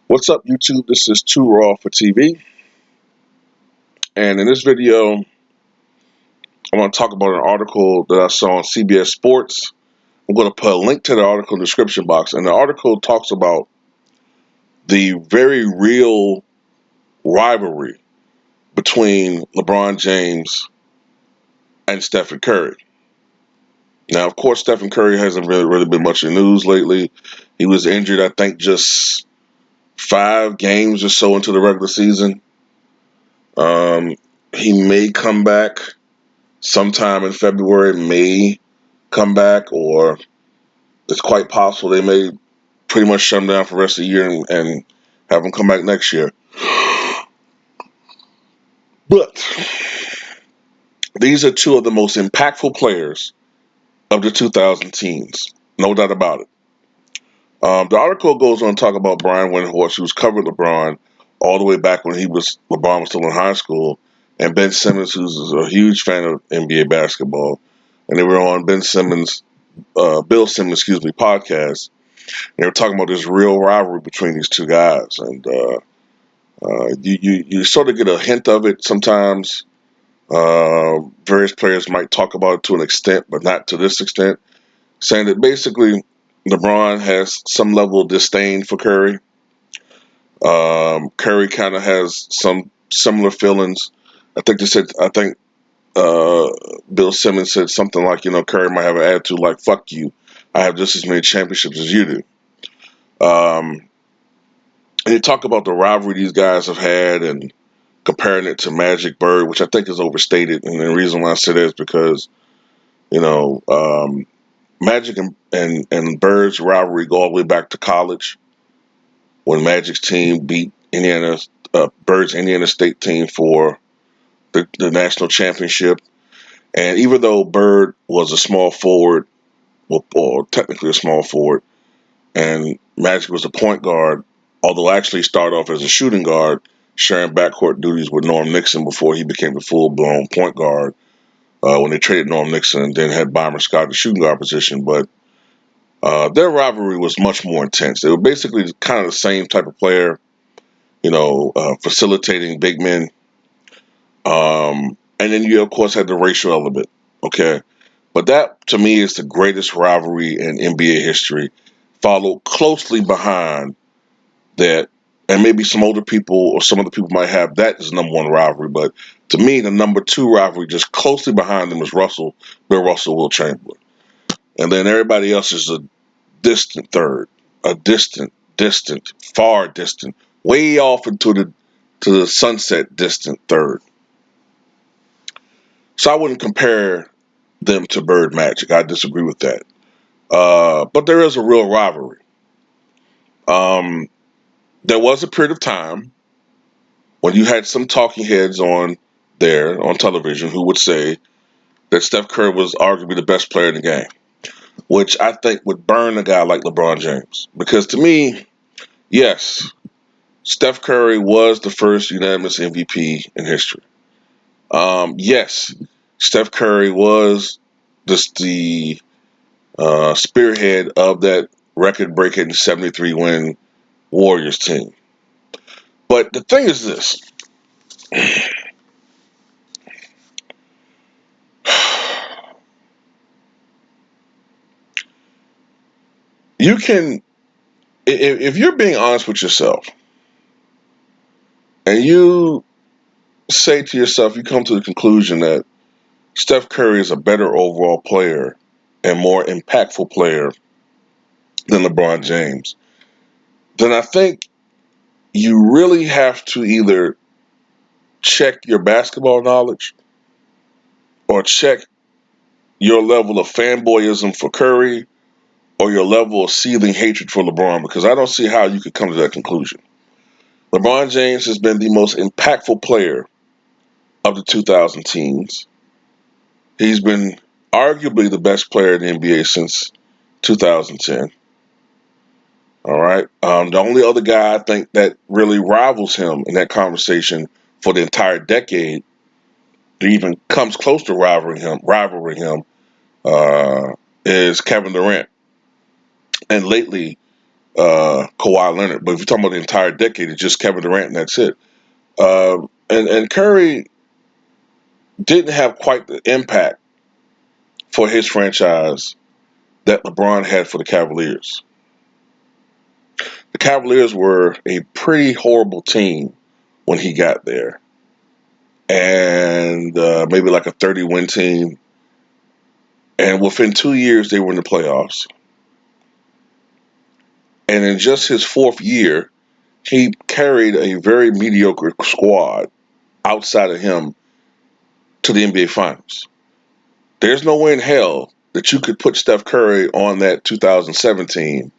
What's up, YouTube? This is Too Raw for TV, and in this video, I want to talk about an article that I saw on CBS Sports. I'm going to put a link to the article in the description box, and the article talks about the very real rivalry between LeBron James and Stephen Curry. Now, of course, Stephen Curry hasn't really been much in the news lately. He was injured, I think, just 5 games or so into the regular season. He may come back sometime in February, may come back, or it's quite possible they may pretty much shut him down for the rest of the year and have him come back next year. But these are two of the most impactful players of the 2000 teens, no doubt about it. The article goes on to talk about Brian Windhorst, who's covered LeBron all the way back when LeBron was still in high school, and Ben Simmons, who's a huge fan of NBA basketball, and they were on Bill Simmons, podcast. They were talking about this real rivalry between these two guys, and you sort of get a hint of it sometimes. Various players might talk about it to an extent, but not to this extent, saying that basically LeBron has some level of disdain for Curry. Curry kind of has some similar feelings. I think Bill Simmons said something like, Curry might have an attitude like, fuck you. I have just as many championships as you do. And you talk about the rivalry these guys have had and comparing it to Magic Bird, which I think is overstated. And the reason why I say that is because, you know, um, Magic and Bird's rivalry go all the way back to college when Magic's team beat Bird's Indiana State team for the national championship. And even though Bird was a small forward, or technically a small forward, and Magic was a point guard, although actually started off as a shooting guard, sharing backcourt duties with Norm Nixon before he became the full-blown point guard when they traded Norm Nixon and then had Byron Scott in the shooting guard position. But their rivalry was much more intense. They were basically kind of the same type of player, facilitating big men. And then you, of course, had the racial element, okay? But that, to me, is the greatest rivalry in NBA history, followed closely behind that, and maybe some older people or some other people might have that as number one rivalry. But to me, the number two rivalry, just closely behind them, is Bill Russell, Will Chamberlain. And then everybody else is a distant third, a distant, far distant, way off into the sunset distant third. So I wouldn't compare them to Bird Magic. I disagree with that. But there is a real rivalry. Um, there was a period of time when you had some talking heads on television who would say that Steph Curry was arguably the best player in the game, which I think would burn a guy like LeBron James. Because to me, yes, Steph Curry was the first unanimous MVP in history. Yes, Steph Curry was just the spearhead of that record-breaking 73 win Warriors team. But the thing is this. You can, if you're being honest with yourself and you say to yourself, you come to the conclusion that Steph Curry is a better overall player and more impactful player than LeBron James, then I think you really have to either check your basketball knowledge or check your level of fanboyism for Curry or your level of seething hatred for LeBron, because I don't see how you could come to that conclusion. LeBron James has been the most impactful player of the 2000 teens. He's been arguably the best player in the NBA since 2010. All right. The only other guy I think that really rivals him in that conversation for the entire decade, that even comes close to rivaling him, is Kevin Durant. And lately, Kawhi Leonard. But if you're talking about the entire decade, it's just Kevin Durant and that's it. And Curry didn't have quite the impact for his franchise that LeBron had for the Cavaliers. The Cavaliers were a pretty horrible team when he got there, and maybe like a 30-win team. And within 2 years, they were in the playoffs. And in just his fourth year, he carried a very mediocre squad outside of him to the NBA Finals. There's no way in hell that you could put Steph Curry on that 2017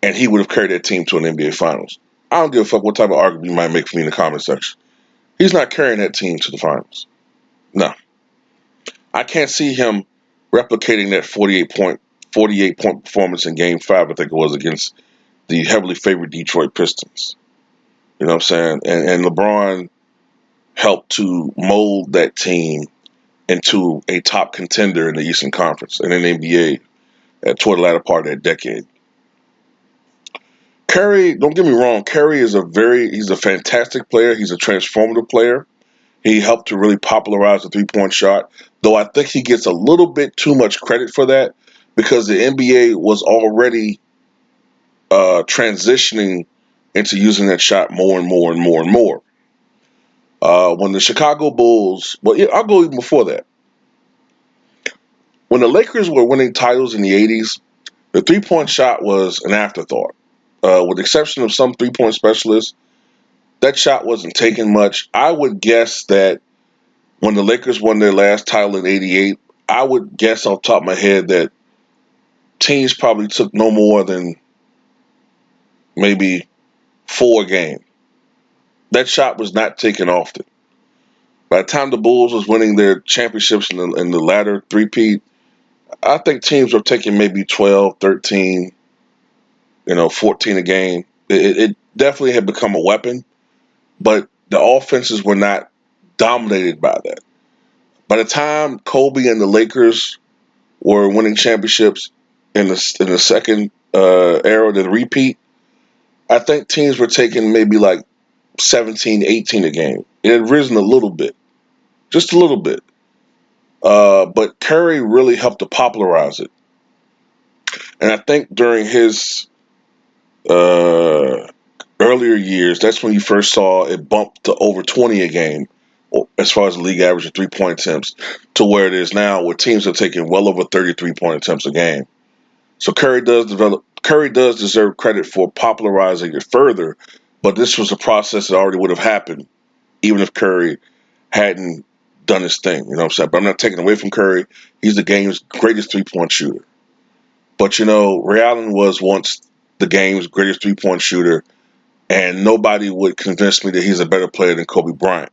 and he would have carried that team to an NBA Finals. I don't give a fuck what type of argument you might make for me in the comment section. He's not carrying that team to the finals. No. I can't see him replicating that 48 point performance in game 5, I think it was, against the heavily favored Detroit Pistons. You know what I'm saying? And LeBron helped to mold that team into a top contender in the Eastern Conference and in the NBA toward the latter part of that decade. Curry, don't get me wrong, Curry is he's a fantastic player. He's a transformative player. He helped to really popularize the 3-point shot, though I think he gets a little bit too much credit for that because the NBA was already transitioning into using that shot more and more and more and more. When the Chicago Bulls, well, yeah, I'll go even before that. When the Lakers were winning titles in the 80s, the 3-point shot was an afterthought. With the exception of some 3-point specialists, that shot wasn't taken much. I would guess that when the Lakers won their last title in '88, I would guess off the top of my head that teams probably took no more than maybe 4 a game. That shot was not taken often. By the time the Bulls was winning their championships in the latter three-peat, I think teams were taking maybe 12, 13, 14 a game. It definitely had become a weapon, but the offenses were not dominated by that. By the time Kobe and the Lakers were winning championships in the second era, the repeat, I think teams were taking maybe like 17, 18 a game. It had risen a little bit, just a little bit. But Curry really helped to popularize it. And I think during his uh, earlier years, that's when you first saw it bump to over 20 a game as far as the league average of 3-point attempts to where it is now where teams are taking well over 33-point attempts a game. So Curry does deserve credit for popularizing it further, but this was a process that already would have happened even if Curry hadn't done his thing. You know what I'm saying? But I'm not taking away from Curry. He's the game's greatest 3-point shooter. But Ray Allen was once the game's greatest 3-point shooter, and nobody would convince me that he's a better player than Kobe Bryant.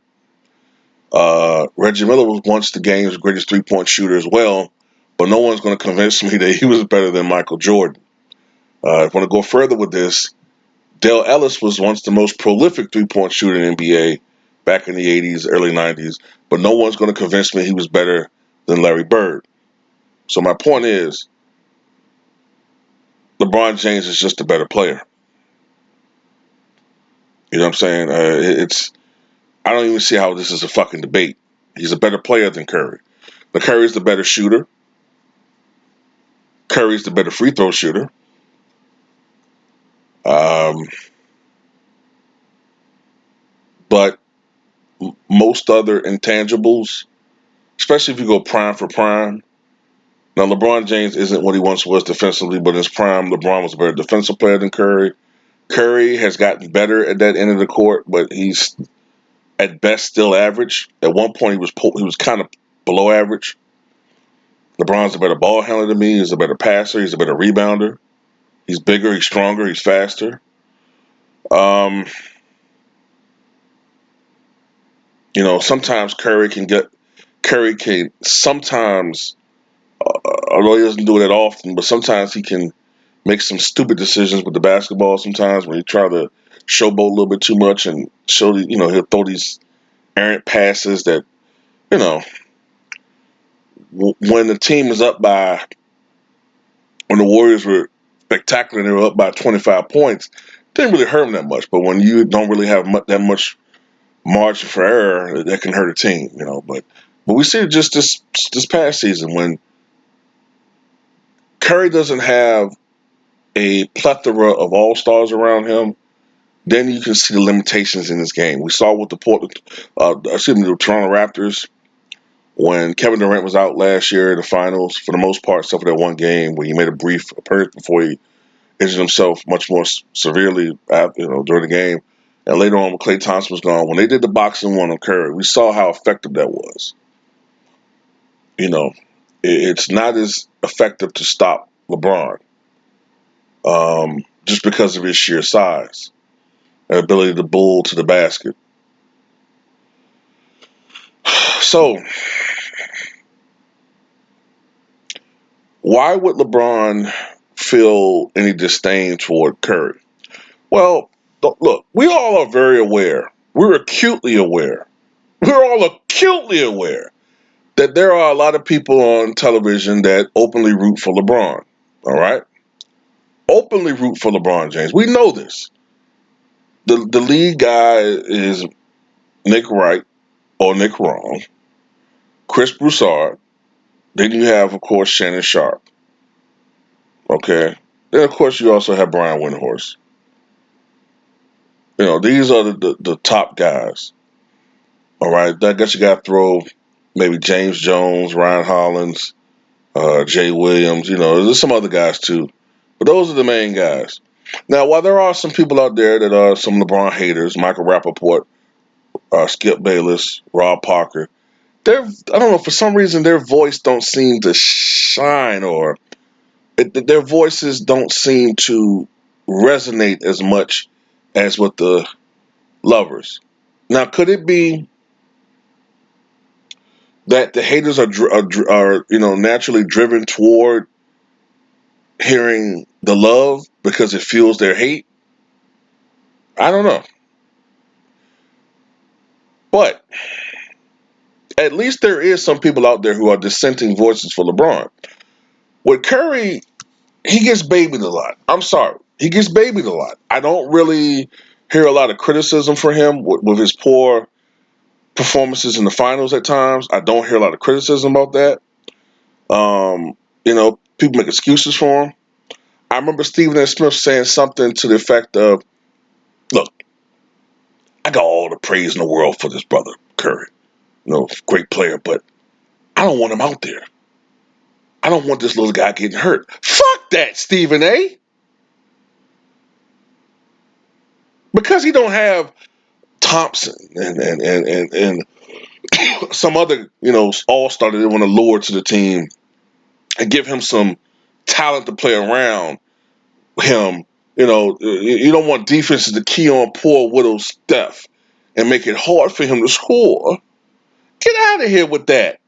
Reggie Miller was once the game's greatest 3-point shooter as well, but no one's going to convince me that he was better than Michael Jordan. If I want to go further with this, Dale Ellis was once the most prolific 3-point shooter in the NBA back in the 80s, early 90s, but no one's going to convince me he was better than Larry Bird. So my point is, LeBron James is just a better player. You know what I'm saying? I don't even see how this is a fucking debate. He's a better player than Curry. But Curry's the better shooter. Curry's the better free throw shooter. Um, but most other intangibles, especially if you go prime for prime. Now, LeBron James isn't what he once was defensively, but in his prime, LeBron was a better defensive player than Curry. Curry has gotten better at that end of the court, but he's at best still average. At one point, he was kind of below average. LeBron's a better ball handler than me. He's a better passer. He's a better rebounder. He's bigger. He's stronger. He's faster. Um, Sometimes Curry can sometimes, although he doesn't do it that often, but sometimes he can make some stupid decisions with the basketball. Sometimes when he try to showboat a little bit too much and he'll throw these errant passes that you know when the team is up by when the Warriors were spectacular and they were up by 25 points, didn't really hurt them that much. But when you don't really have that much margin for error, that can hurt a team, you know. But we see it just this past season when Curry doesn't have a plethora of all stars around him. Then you can see the limitations in this game. We saw with the the Toronto Raptors when Kevin Durant was out last year in the finals for the most part, except for that one game where he made a brief appearance before he injured himself much more severely, during the game. And later on, when Klay Thompson was gone, when they did the boxing one on Curry, we saw how effective that was. You know, it's not as effective to stop LeBron, just because of his sheer size and ability to bull to the basket. So, why would LeBron feel any disdain toward Curry? Well, look, we all are very aware. We're acutely aware. We're all acutely aware that there are a lot of people on television that openly root for LeBron. All right? Openly root for LeBron James. We know this. The lead guy is Nick Wright or Nick Wrong, Chris Broussard. Then you have, of course, Shannon Sharp. Okay? Then, of course, you also have Brian Windhorst. You know, these are the top guys. All right? I guess you got to throw maybe James Jones, Ryan Hollins, Jay Williams. You know, there's some other guys too. But those are the main guys. Now, while there are some people out there that are some LeBron haters, Michael Rappaport, Skip Bayless, Rob Parker, I don't know, for some reason their voice don't seem to shine, or their voices don't seem to resonate as much as with the lovers. Now, could it be that the haters are naturally driven toward hearing the love because it fuels their hate? I don't know. But at least there is some people out there who are dissenting voices for LeBron. With Curry, he gets babied a lot. I'm sorry. He gets babied a lot. I don't really hear a lot of criticism for him with his poor performances in the finals at times. I don't hear a lot of criticism about that. People make excuses for him. I remember Stephen A. Smith saying something to the effect of, look, I got all the praise in the world for this brother, Curry. Great player, but I don't want him out there. I don't want this little guy getting hurt. Fuck that, Stephen A. Because he don't have Thompson and some other, all-star that they want to lure to the team and give him some talent to play around him. You don't want defenses to key on poor Widow Steph and make it hard for him to score. Get out of here with that.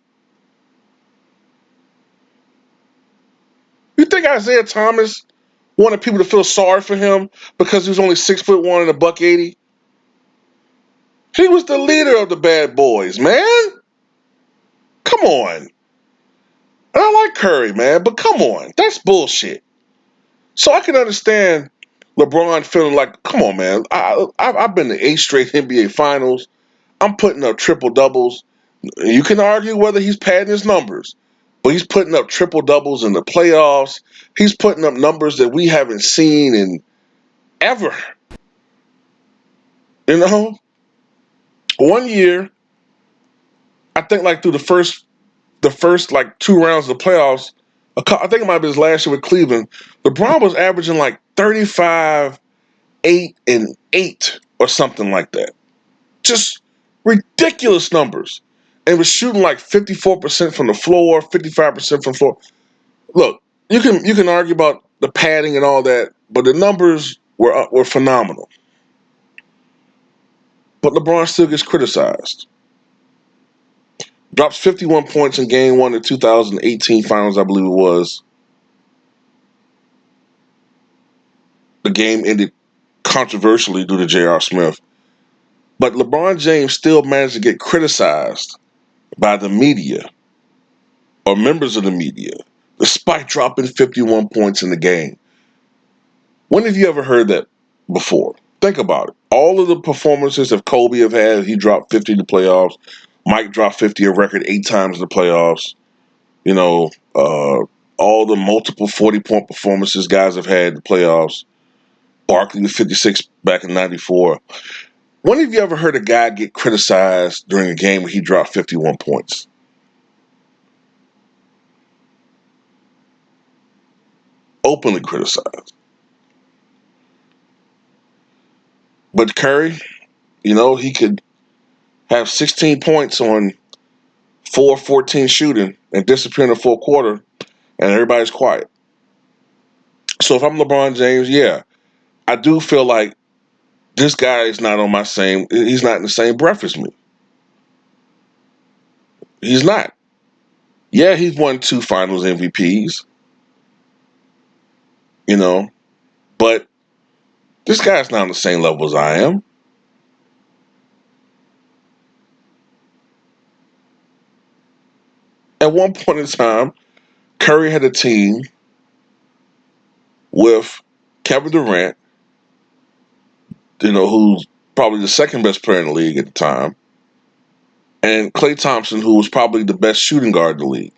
You think Isaiah Thomas wanted people to feel sorry for him because he was only 6'1" and $180? He was the leader of the bad boys, man. Come on. And I like Curry, man, but come on. That's bullshit. So I can understand LeBron feeling like, come on, man. I've been to 8 straight NBA finals. I'm putting up triple doubles. You can argue whether he's padding his numbers, but he's putting up triple doubles in the playoffs. He's putting up numbers that we haven't seen in ever. You know, one year, I think like through the first like 2 rounds of the playoffs, I think it might have been his last year with Cleveland. LeBron was averaging like 35, 8, and 8 or something like that. Just ridiculous numbers. And was shooting like 54% from the floor, 55% from the floor. Look, you can argue about the padding and all that, but the numbers were phenomenal. But LeBron still gets criticized. Drops 51 points in Game 1 of the 2018 Finals, I believe it was. The game ended controversially due to J.R. Smith. But LeBron James still managed to get criticized by the media or members of the media, despite dropping 51 points in the game. When have you ever heard that before? Think about it. All of the performances of Kobe have had, he dropped 50 in the playoffs. Mike dropped 50 a record 8 times in the playoffs. You know, all the multiple 40-point performances guys have had in the playoffs. Barkley with 56 back in 94. When have you ever heard a guy get criticized during a game where he dropped 51 points? Openly criticized. But Curry, he could have 16 points on 4-14 shooting and disappear in the fourth quarter, and everybody's quiet. So if I'm LeBron James, yeah, I do feel like this guy is not on my same. He's not in the same breath as me. He's not. Yeah, he's won 2 Finals MVPs. You know, but this guy's not on the same level as I am. At one point in time, Curry had a team with Kevin Durant, who's probably the second best player in the league at the time, and Klay Thompson, who was probably the best shooting guard in the league.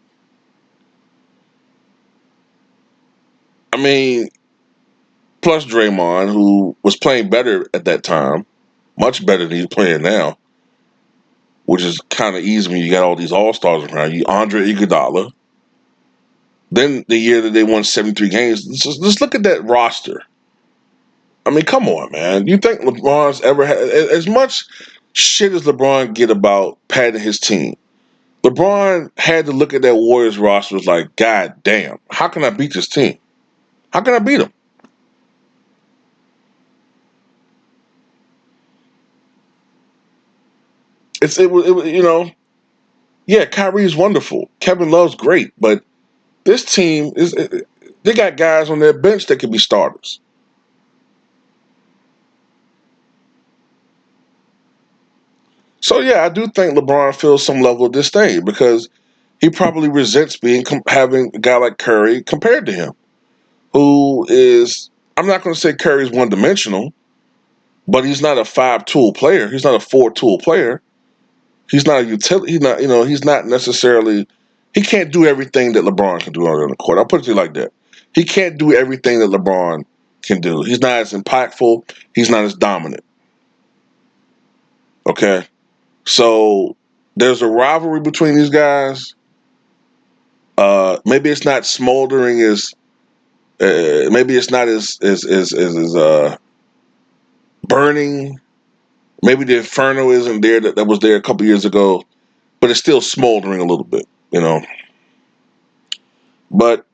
I mean, plus Draymond, who was playing better at that time, much better than he's playing now, which is kind of easy when you got all these all stars around you. Andre Iguodala. Then the year that they won 73 games, just look at that roster. I mean, come on, man. You think LeBron's ever had as much shit as LeBron get about padding his team? LeBron had to look at that Warriors roster was like, God damn, how can I beat this team? How can I beat them? It was. Yeah, Kyrie's wonderful. Kevin Love's great, but this team they got guys on their bench that could be starters. So yeah, I do think LeBron feels some level of disdain because he probably resents having a guy like Curry compared to him, who is I'm not going to say Curry's one dimensional, but he's not a 5 tool player. He's not a 4 tool player. He's not a utility. He's not necessarily. He can't do everything that LeBron can do out on the court. I'll put it to you like that. He can't do everything that LeBron can do. He's not as impactful. He's not as dominant. Okay, so there's a rivalry between these guys. Maybe it's not smoldering as. Maybe it's not as burning. Maybe the inferno isn't there that was there a couple years ago, but it's still smoldering a little bit. But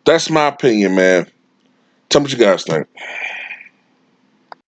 that's my opinion, man. Tell me what you guys think.